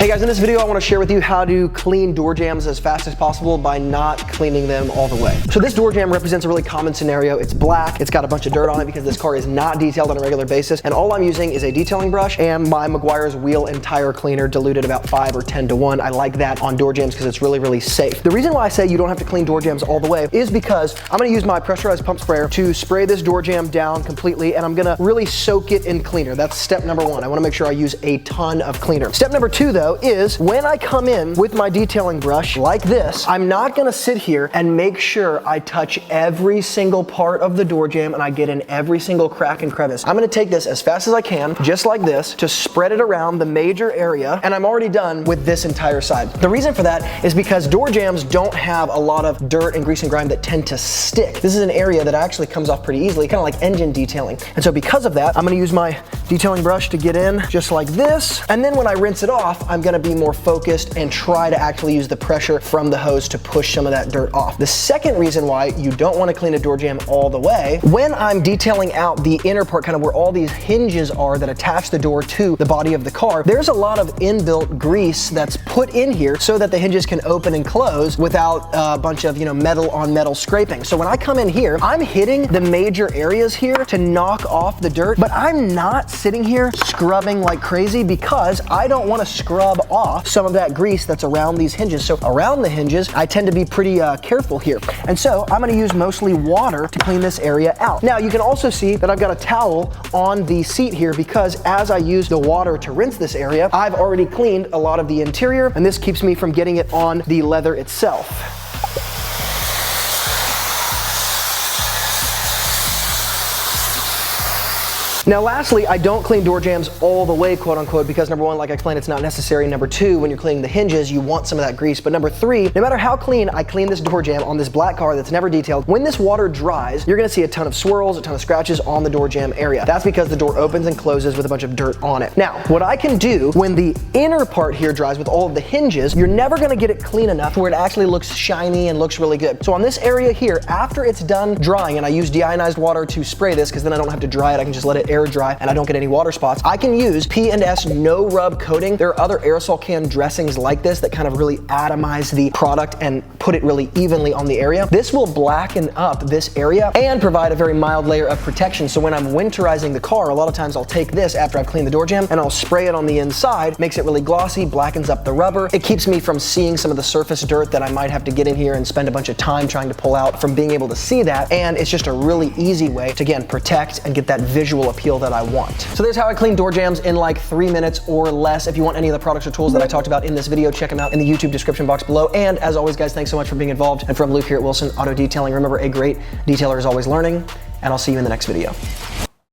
Hey guys, in this video I want to share with you how to clean door jambs as fast as possible by not cleaning them all the way. So this door jamb represents a really common scenario. It's black, it's got a bunch of dirt on it because this car is not detailed on a regular basis, and all I'm using is a detailing brush and my Meguiar's wheel and tire cleaner diluted about 5 or 10 to 1. I like that on door jambs because it's really, really safe. The reason why I say you don't have to clean door jambs all the way is because I'm going to use my pressurized pump sprayer to spray this door jamb down completely, and I'm going to really soak it in cleaner. That's step number 1. I want to make sure I use a ton of cleaner. Step number 2 though is when I come in with my detailing brush like this, I'm not gonna sit here and make sure I touch every single part of the door jamb and I get in every single crack and crevice. I'm gonna take this as fast as I can, just like this, to spread it around the major area, and I'm already done with this entire side. The reason for that is because door jambs don't have a lot of dirt and grease and grime that tend to stick. This is an area that actually comes off pretty easily, kind of like engine detailing. And so because of that, I'm gonna use my detailing brush to get in just like this, and then when I rinse it off, I'm gonna be more focused and try to actually use the pressure from the hose to push some of that dirt off. The second reason why you don't want to clean a door jamb all the way, when I'm detailing out the inner part, kind of where all these hinges are that attach the door to the body of the car, there's a lot of inbuilt grease that's put in here so that the hinges can open and close without a bunch of, metal on metal scraping. So when I come in here, I'm hitting the major areas here to knock off the dirt, but I'm not sitting here scrubbing like crazy because I don't want to scrub off some of that grease that's around these hinges. So around the hinges, I tend to be pretty careful here. And so I'm gonna use mostly water to clean this area out. Now you can also see that I've got a towel on the seat here because as I use the water to rinse this area, I've already cleaned a lot of the interior, and this keeps me from getting it on the leather itself. Now lastly, I don't clean door jambs all the way, quote unquote, because number 1, like I explained, it's not necessary. Number 2, when you're cleaning the hinges, you want some of that grease. But number 3, no matter how clean I clean this door jamb on this black car that's never detailed, when this water dries, you're gonna see a ton of swirls, a ton of scratches on the door jamb area. That's because the door opens and closes with a bunch of dirt on it. Now, what I can do when the inner part here dries with all of the hinges, you're never gonna get it clean enough where it actually looks shiny and looks really good. So on this area here, after it's done drying, and I use deionized water to spray this because then I don't have to dry it, I can just let it air dry and I don't get any water spots, I can use P&S no rub coating. There are other aerosol can dressings like this that kind of really atomize the product and put it really evenly on the area. This will blacken up this area and provide a very mild layer of protection. So when I'm winterizing the car, a lot of times I'll take this after I've cleaned the door jamb and I'll spray it on the inside, makes it really glossy, blackens up the rubber. It keeps me from seeing some of the surface dirt that I might have to get in here and spend a bunch of time trying to pull out, from being able to see that. And it's just a really easy way to, again, protect and get that visual appeal that I want. So there's how I clean door jambs in like 3 minutes or less. If you want any of the products or tools that I talked about in this video, check them out in the YouTube description box below. And as always, guys, thanks so much for being involved. And from Luke here at Wilson Auto Detailing, remember, a great detailer is always learning, and I'll see you in the next video.